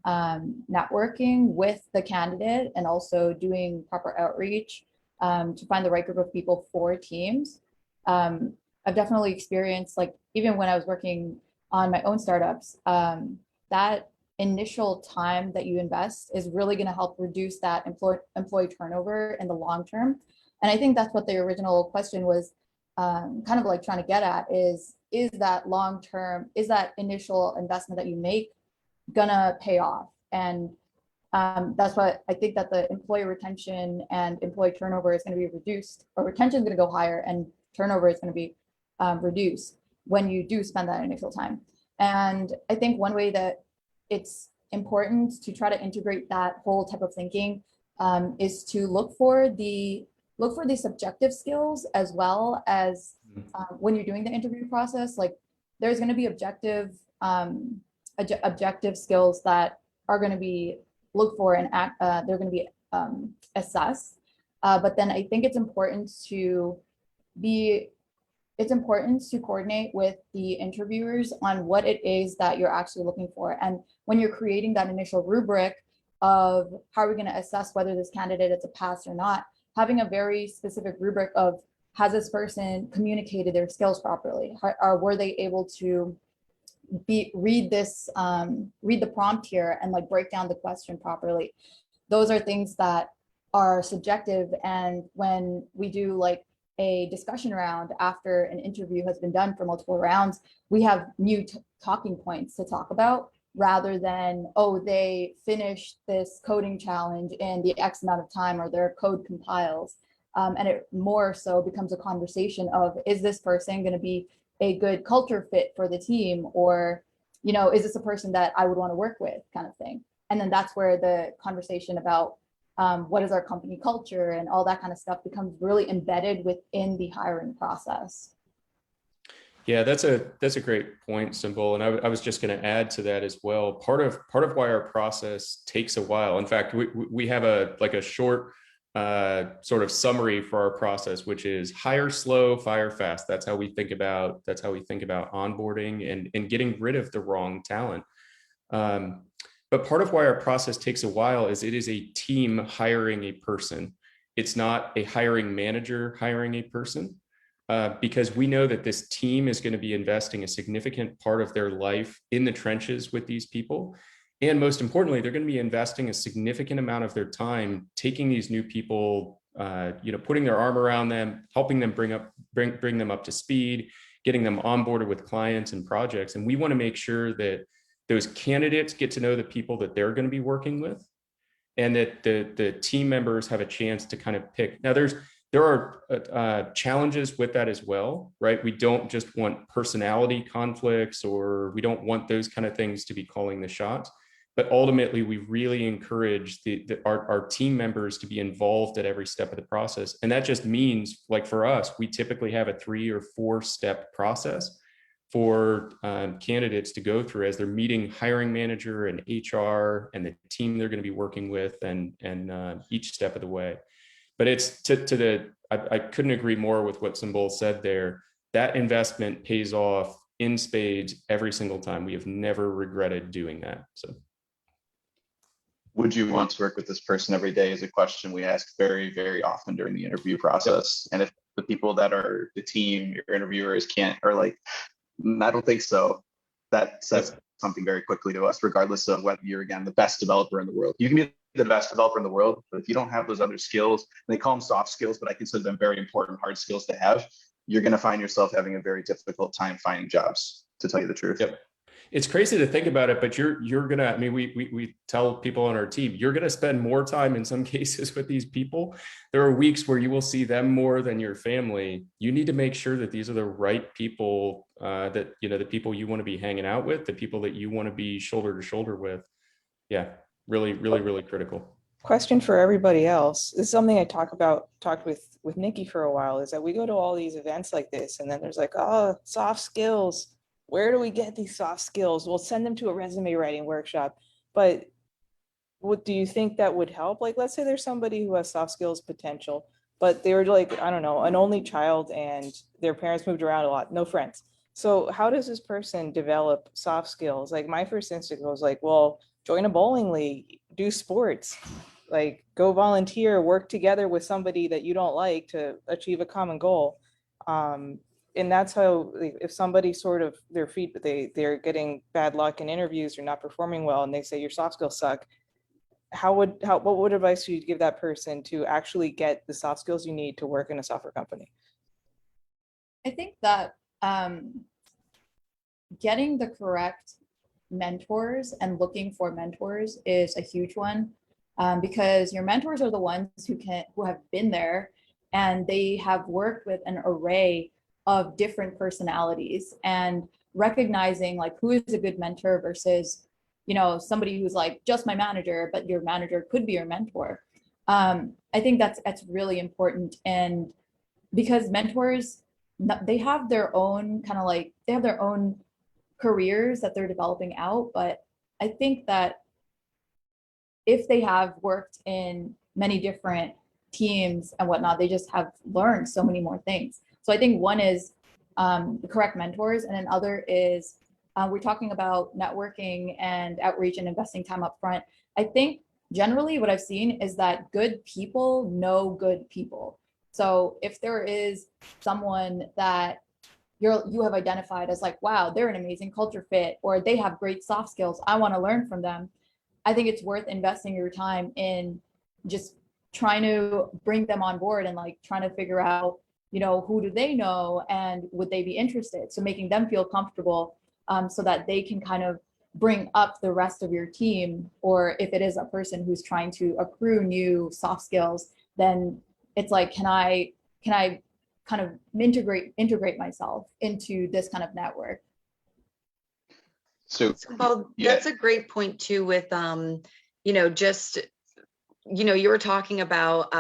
Speaker 2: networking with the candidate and also doing proper outreach to find the right group of people for teams. I've definitely experienced, like, even when I was working on my own startups, that initial time that you invest is really going to help reduce that employee turnover in the long term. And I think that's what the original question was kind of like trying to get at is that long term, is that initial investment that you make gonna pay off? And that's what I think, that the employee retention and employee turnover is going to be reduced, or retention is going to go higher and turnover is going to be reduced when you do spend that initial time. And I think one way that it's important to try to integrate that whole type of thinking is to look for the subjective skills as well as when you're doing the interview process. Like, there's going to be objective skills that are going to be looked for and they're going to be assessed. But then I think it's important to coordinate with the interviewers on what it is that you're actually looking for. And when you're creating that initial rubric of how are we going to assess whether this candidate is a pass or not, having a very specific rubric of, has this person communicated their skills properly? Or were they able to read the prompt here and like break down the question properly? Those are things that are subjective. And when we do like a discussion round after an interview has been done for multiple rounds, we have new talking points to talk about, rather than, oh, they finished this coding challenge in the X amount of time, or their code compiles. And it more so becomes a conversation of, is this person going to be a good culture fit for the team? Or, you know, is this a person that I would want to work with, kind of thing? And then that's where the conversation about what is our company culture and all that kind of stuff becomes really embedded within the hiring process.
Speaker 6: Yeah, that's a great point, Simple. And I was just going to add to that as well. Part of why our process takes a while. In fact, we have a short sort of summary for our process, which is hire slow, fire fast. That's how we think about onboarding and getting rid of the wrong talent. But part of why our process takes a while is it is a team hiring a person. It's not a hiring manager hiring a person. because we know that this team is going to be investing a significant part of their life in the trenches with these people. And most importantly, they're going to be investing a significant amount of their time taking these new people, putting their arm around them, helping them bring them up to speed, getting them onboarded with clients and projects. And we want to make sure that those candidates get to know the people that they're going to be working with, and that the team members have a chance to kind of pick. Now, there are challenges with that as well, right? We don't just want personality conflicts, or we don't want those kind of things to be calling the shots. But ultimately, we really encourage our team members to be involved at every step of the process. And that just means, like for us, we typically have a 3 or 4 step process for candidates to go through as they're meeting hiring manager and HR and the team they're going to be working with, and each step of the way. But it's I couldn't agree more with what Symbol said there. That investment pays off in spades every single time. We have never regretted doing that. So.
Speaker 4: Would you want to work with this person every day is a question we ask very, very often during the interview process. And if the people that are the team, your interviewers are like, I don't think so, that says something very quickly to us, regardless of whether you're, again, the best developer in the world. You can be the best developer in the world, but if you don't have those other skills, and they call them soft skills, but I consider them very important hard skills to have, you're going to find yourself having a very difficult time finding jobs, to tell you the truth.
Speaker 6: Yep. It's crazy to think about it, but you're gonna, I mean, we tell people on our team, you're gonna spend more time in some cases with these people. There are weeks where you will see them more than your family. You need to make sure that these are the right people, that, the people you want to be hanging out with, the people that you want to be shoulder to shoulder with. Yeah, really, really, really critical.
Speaker 3: Question for everybody else. This is something I talked with Nikki for a while, is that we go to all these events like this, and then there's like, oh, soft skills. Where do we get these soft skills? We'll send them to a resume writing workshop. But what do you think that would help? Like, let's say there's somebody who has soft skills potential, but they were like, I don't know, an only child and their parents moved around a lot, no friends. So how does this person develop soft skills? Like, my first instinct was like, well, join a bowling league, do sports, like go volunteer, work together with somebody that you don't like to achieve a common goal. And that's how, if somebody sort of their feet, but they're getting bad luck in interviews or not performing well, and they say your soft skills suck, what would advice you give that person to actually get the soft skills you need to work in a software company?
Speaker 2: I think that getting the correct mentors and looking for mentors is a huge one, because your mentors are the ones who have been there, and they have worked with an array of different personalities, and recognizing like who is a good mentor versus, somebody who's like just my manager, but your manager could be your mentor. I think that's really important. And because mentors, they have their own they have their own careers that they're developing out. But I think that if they have worked in many different teams and whatnot, they just have learned so many more things. So I think one is the correct mentors, and another is we're talking about networking and outreach and investing time up front. I think generally what I've seen is that good people know good people. So if there is someone that you have identified as like, wow, they're an amazing culture fit, or they have great soft skills, I want to learn from them, I think it's worth investing your time in just trying to bring them on board and like trying to figure out, who do they know and would they be interested? So making them feel comfortable, so that they can kind of bring up the rest of your team. Or if it is a person who's trying to accrue new soft skills, then it's like, can I kind of integrate myself into this kind of network?
Speaker 1: So Paul, that's a great point too with, you were talking about,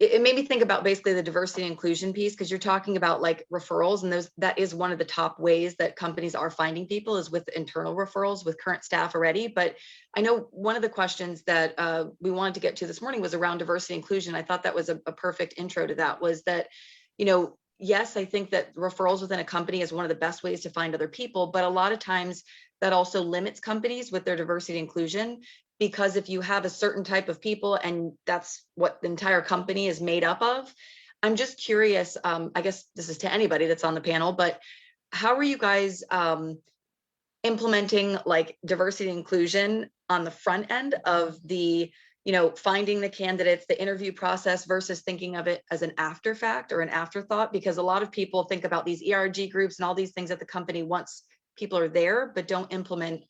Speaker 1: it made me think about basically the diversity and inclusion piece, because you're talking about like referrals, and that is one of the top ways that companies are finding people is with internal referrals with current staff already. But I know one of the questions that we wanted to get to this morning was around diversity and inclusion. I thought that was a perfect intro to that, was that, yes, I think that referrals within a company is one of the best ways to find other people, but a lot of times that also limits companies with their diversity and inclusion, because if you have a certain type of people and that's what the entire company is made up of, I'm just curious, I guess this is to anybody that's on the panel, but how are you guys implementing like diversity and inclusion on the front end of the, finding the candidates, the interview process versus thinking of it as an after fact or an afterthought? Because a lot of people think about these ERG groups and all these things at the company once people are there, but don't implement,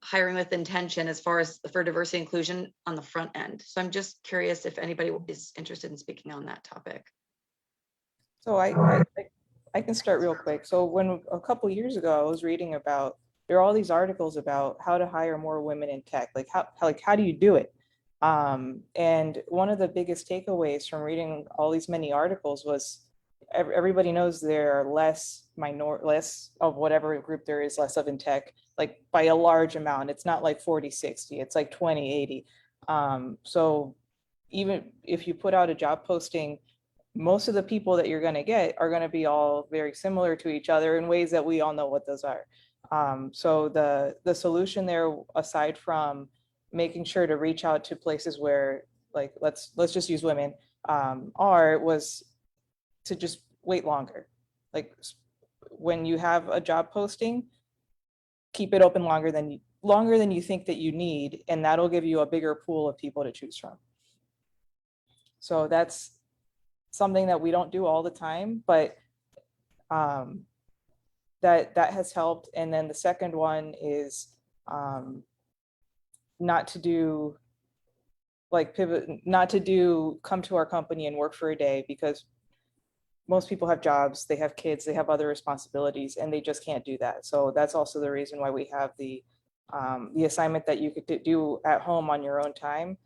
Speaker 1: hiring with intention as far as for diversity inclusion on the front end. So I'm just curious if anybody is interested in speaking on that topic.
Speaker 3: So I can start real quick. So when a couple years ago, I was reading about, there are all these articles about how to hire more women in tech, like how do you do it? And one of the biggest takeaways from reading all these many articles was everybody knows there are less of whatever group there is, less of in tech, like by a large amount. It's not like 40-60, it's like 20-80. So even if you put out a job posting, most of the people that you're going to get are going to be all very similar to each other in ways that we all know what those are. So the solution there, aside from making sure to reach out to places where, like, let's just use women, was to just wait longer. Like when you have a job posting, keep it open longer than you think that you need, and that'll give you a bigger pool of people to choose from. So that's something that we don't do all the time, but that has helped. And then the second one is not to come to our company and work for a day, because most people have jobs, they have kids, they have other responsibilities, and they just can't do that. So that's also the reason why we have the assignment that you could do at home on your own time,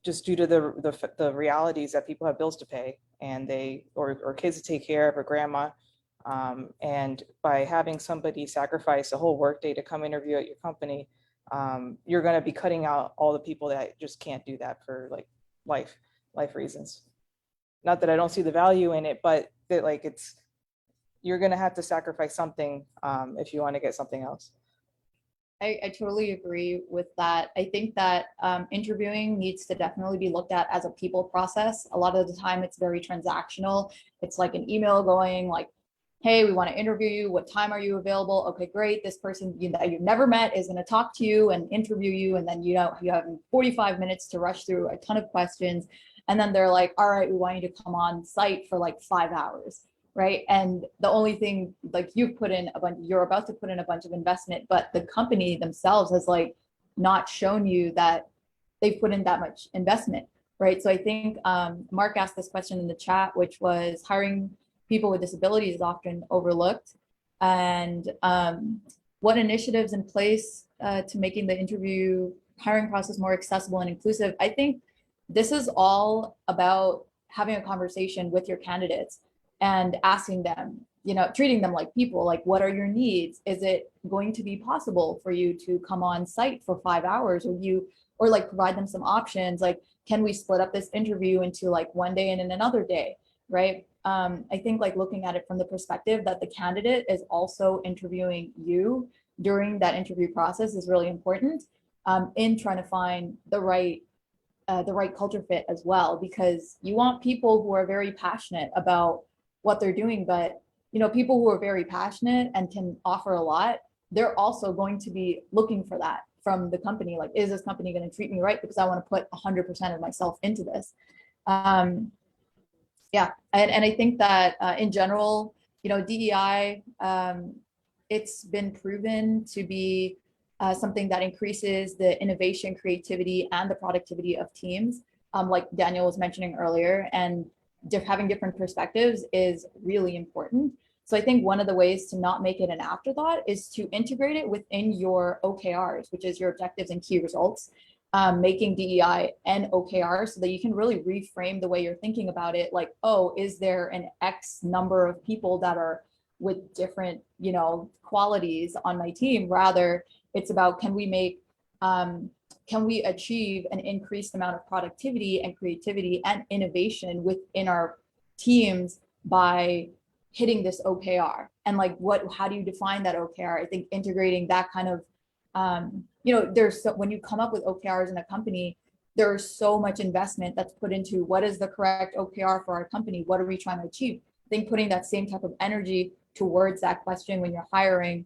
Speaker 3: just due to the realities that people have bills to pay, and or kids to take care of, or grandma. And by having somebody sacrifice a whole workday to come interview at your company, you're going to be cutting out all the people that just can't do that for like life reasons. Not that I don't see the value in it, but that you're going to have to sacrifice something if you want to get something else.
Speaker 2: I totally agree with that. I think that interviewing needs to definitely be looked at as a people process. A lot of the time it's very transactional. It's like an email going like, hey, we want to interview you. What time are you available? Okay, great. This person that you've never met is going to talk to you and interview you. And then, you have 45 minutes to rush through a ton of questions. And then they're like, all right, we want you to come on site for like 5 hours. Right. And the only thing, like, you're about to put in a bunch of investment, but the company themselves has like not shown you that they've put in that much investment. Right. So I think Mark asked this question in the chat, which was hiring people with disabilities is often overlooked. And what initiatives in place to making the interview hiring process more accessible and inclusive? I think this is all about having a conversation with your candidates and asking them, treating them like people, like, what are your needs? Is it going to be possible for you to come on site for 5 hours, or like provide them some options? Like, can we split up this interview into like one day and then another day, right? I think like looking at it from the perspective that the candidate is also interviewing you during that interview process is really important in trying to find the right culture fit as well, because you want people who are very passionate about what they're doing, but people who are very passionate and can offer a lot, they're also going to be looking for that from the company. Like, is this company going to treat me right? Because I want to put 100% of myself into this. Yeah, and I think that in general, DEI, it's been proven to be something that increases the innovation, creativity, and the productivity of teams, like Daniel was mentioning earlier, and having different perspectives is really important. So I think one of the ways to not make it an afterthought is to integrate it within your OKRs, which is your objectives and key results. Making DEI and OKR so that you can really reframe the way you're thinking about it. Like, oh, is there an X number of people that are with different, qualities on my team? Rather, it's about, can we achieve an increased amount of productivity and creativity and innovation within our teams by hitting this OKR? And like, how do you define that OKR? I think integrating that kind of, when you come up with OKRs in a company, there's so much investment that's put into what is the correct OKR for our company? What are we trying to achieve? I think putting that same type of energy towards that question when you're hiring,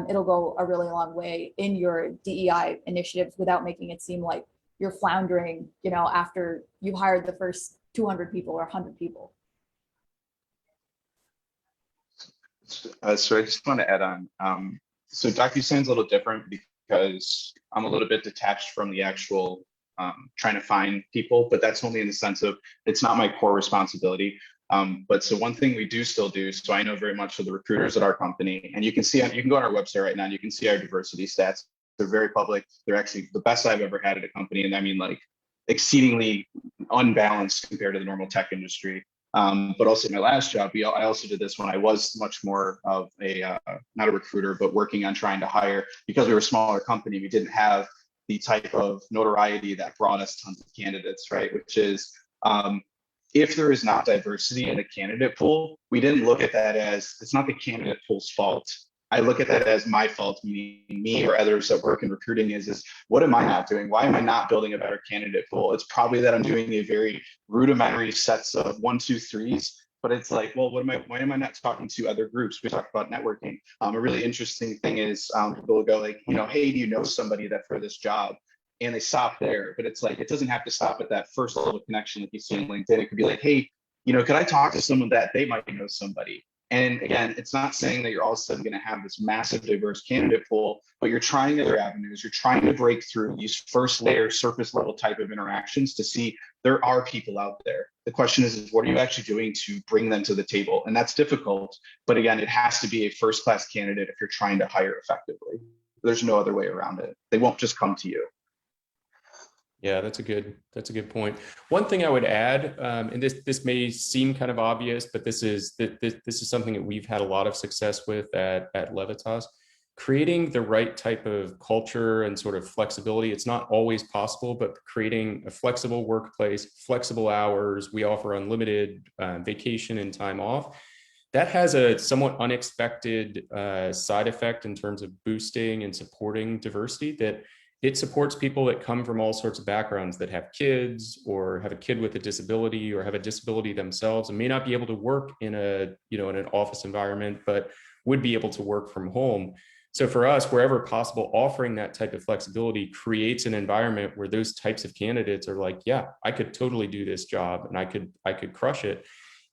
Speaker 2: it'll go a really long way in your DEI initiatives without making it seem like you're floundering, after you hired the first 200 people or 100 people.
Speaker 4: So I just want to add on. So DocuSign's a little different because I'm a little bit detached from the actual trying to find people, but that's only in the sense of it's not my core responsibility. But so one thing we do still do, so I know very much of the recruiters at our company, and you can go on our website right now, and you can see our diversity stats. They're very public. They're actually the best I've ever had at a company. And I mean, like, exceedingly unbalanced compared to the normal tech industry. But also my last job, I also did this when I was much more of a, not a recruiter, but working on trying to hire, because we were a smaller company, we didn't have the type of notoriety that brought us tons of candidates, right? Which is, if there is not diversity in the candidate pool, we didn't look at that as, it's not the candidate pool's fault. I look at that as my fault, meaning me or others that work in recruiting is what am I not doing? Why am I not building a better candidate pool? It's probably that I'm doing a very rudimentary sets of 1, 2, 3s, but it's like, well, why am I not talking to other groups? We talk about networking. A really interesting thing is people will go like, hey, do you know somebody that for this job? And they stop there, but it's like, it doesn't have to stop at that first level of connection that you see on LinkedIn. It could be like, hey, could I talk to someone that they might know somebody? And again, it's not saying that you're all of a sudden going to have this massive diverse candidate pool, but you're trying other avenues. You're trying to break through these first layer, surface level type of interactions to see there are people out there. The question is what are you actually doing to bring them to the table? And that's difficult. But again, it has to be a first class candidate if you're trying to hire effectively. There's no other way around it. They won't just come to you.
Speaker 6: Yeah, that's a good point. One thing I would add, and this may seem kind of obvious, but this is something that we've had a lot of success with at Levatas. Creating the right type of culture and sort of flexibility. It's not always possible, but creating a flexible workplace, flexible hours. We offer unlimited vacation and time off. That has a somewhat unexpected side effect in terms of boosting and supporting diversity, that it supports people that come from all sorts of backgrounds, that have kids or have a kid with a disability or have a disability themselves and may not be able to work in in an office environment, but would be able to work from home. So for us, wherever possible, offering that type of flexibility creates an environment where those types of candidates are like, yeah, I could totally do this job and I could crush it.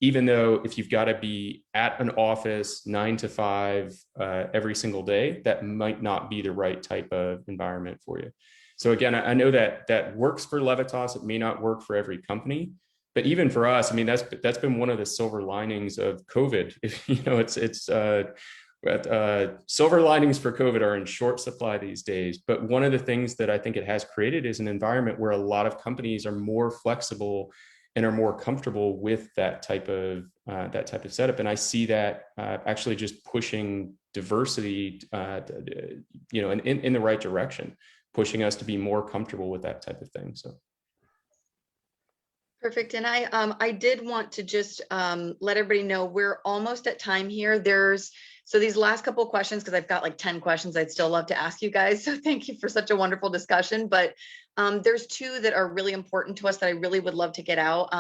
Speaker 6: Even though if you've got to be at an office 9 to 5 every single day, that might not be the right type of environment for you. So again, I know that works for Levatas. It may not work for every company, but even for us, I mean, that's been one of the silver linings of COVID. Silver linings for COVID are in short supply these days. But one of the things that I think it has created is an environment where a lot of companies are more flexible and are more comfortable with that type of setup. And I see that actually just pushing diversity, in the right direction, pushing us to be more comfortable with that type of thing. So.
Speaker 1: Perfect. And I did want to just let everybody know we're almost at time here. So these last couple of questions, because I've got like 10 questions I'd still love to ask you guys. So thank you for such a wonderful discussion. But there's 2 that are really important to us that I really would love to get out.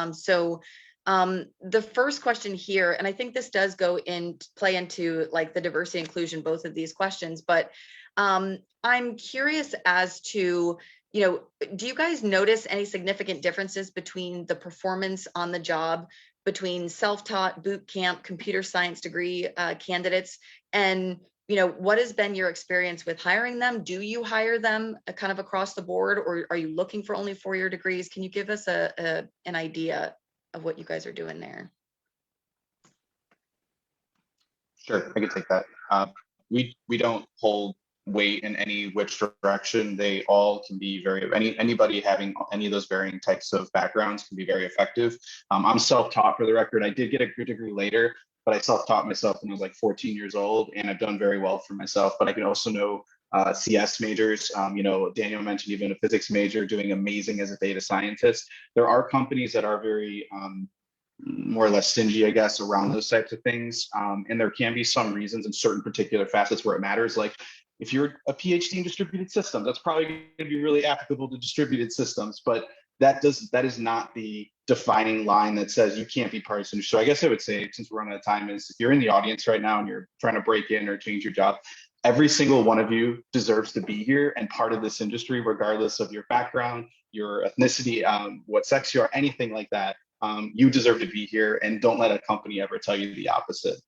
Speaker 1: The first question here, and I think this does play into like the diversity inclusion, both of these questions, but I'm curious as to, do you guys notice any significant differences between the performance on the job between self-taught, boot camp, computer science degree candidates? And, what has been your experience with hiring them? Do you hire them kind of across the board, or are you looking for only 4-year degrees? Can you give us an idea of what you guys are doing there?
Speaker 4: Sure, I can take that. We don't hold weight in any which direction. They all can be anybody having any of those varying types of backgrounds can be very effective. I'm self-taught, for the record. I did get a degree later, but I self-taught myself when I was like 14 years old, and I've done very well for myself. But I can also know CS majors. Daniel mentioned even a physics major doing amazing as a data scientist. There are companies that are very more or less stingy, I guess, around those types of things. And there can be some reasons in certain particular facets where it matters. Like If you're a PhD in distributed systems, that's probably going to be really applicable to distributed systems, but that is not the defining line that says you can't be part of this industry. So I guess I would say, since we're running out of time, is if you're in the audience right now and you're trying to break in or change your job, every single one of you deserves to be here and part of this industry, regardless of your background, your ethnicity, what sex you are, anything like that. You deserve to be here, and don't let a company ever tell you the opposite,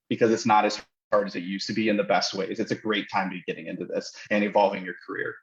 Speaker 4: because it's not as hard as it used to be in the best ways. It's a great time to be getting into this and evolving your career.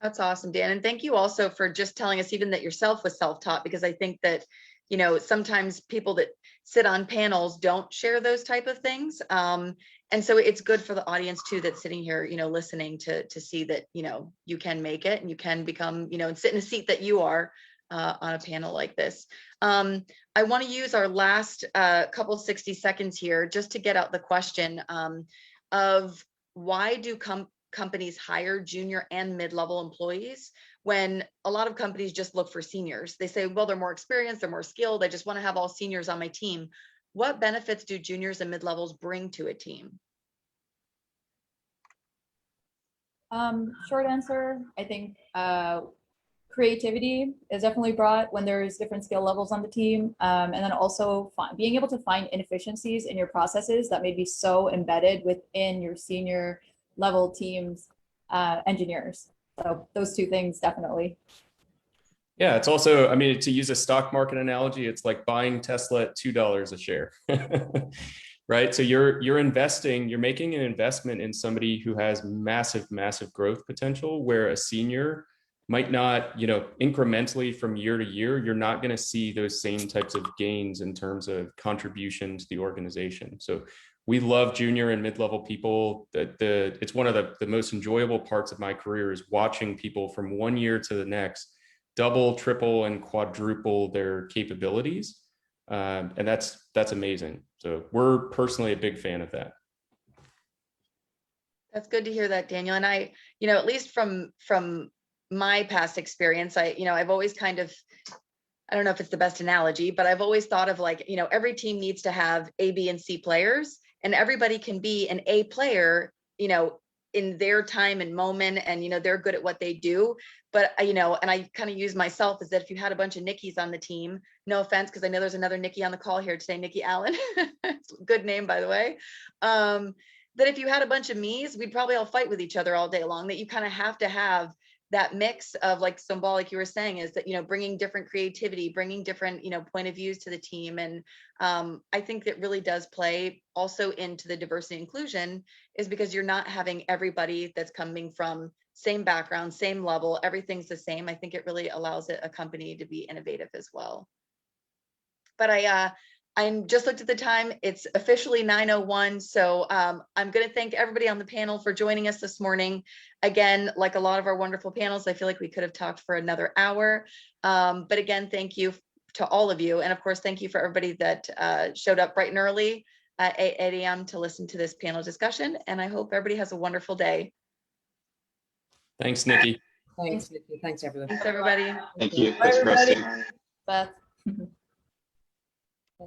Speaker 1: That's awesome, Dan. And thank you also for just telling us even that yourself was self-taught, because I think that, you know, sometimes people that sit on panels don't share those type of things. And so it's good for the audience too, that's sitting here, you know, listening to see that, you know, you can make it and you can become, you know, and sit in a seat that you are on a panel like this. I want to use our last couple 60 seconds here just to get out the question of why do companies hire junior and mid-level employees when a lot of companies just look for seniors. They say, well, they're more experienced, they're more skilled, I just want to have all seniors on my team. What benefits do juniors and mid-levels bring to a team?
Speaker 2: Short answer, I think creativity is definitely brought when there's different skill levels on the team. And then also being able to find inefficiencies in your processes that may be so embedded within your senior level teams, engineers. So those two things definitely.
Speaker 6: Yeah, it's also, I mean, to use a stock market analogy, it's like buying Tesla at $2 a share, right? So you're investing, you're making an investment in somebody who has massive, massive growth potential, where a senior might not, you know, incrementally from year to year, you're not going to see those same types of gains in terms of contribution to the organization. So we love junior and mid-level people. It's one of the most enjoyable parts of my career is watching people from one year to the next double, triple, and quadruple their capabilities. And that's amazing. So we're personally a big fan of that.
Speaker 1: That's good to hear that, Daniel. And I, you know, at least from my past experience, I've always kind of, I don't know if it's the best analogy, but I've always thought of like, you know, every team needs to have A, B, and C players, and everybody can be an A player, you know, in their time and moment, and, you know, they're good at what they do. But, you know, and I kind of use myself as that if you had a bunch of Nikki's on the team, no offense, because I know there's another Nikki on the call here today, Nikki Allen, good name, by the way. That if you had a bunch of me's, we'd probably all fight with each other all day long, that you kind of have to have that mix of, like symbolic you were saying, is that, you know, bringing different creativity, bringing different, you know, point of views to the team. And I think that really does play also into the diversity inclusion, is because you're not having everybody that's coming from same background, same level, everything's the same. I think it really allows a company to be innovative as well. But I'm just looked at the time. It's officially 9:01. So I'm going to thank everybody on the panel for joining us this morning. Again, like a lot of our wonderful panels, I feel like we could have talked for another hour. But again, thank you to all of you. And of course, thank you for everybody that showed up bright and early at 8 a.m. to listen to this panel discussion. And I hope everybody has a wonderful day.
Speaker 6: Thanks, Nikki.
Speaker 9: Thanks, Nikki. Thanks, everyone.
Speaker 1: Thanks, everybody.
Speaker 4: Thank you.
Speaker 2: Bye,
Speaker 4: Thanks for
Speaker 2: everybody.
Speaker 4: hosting.
Speaker 2: Beth. Yeah.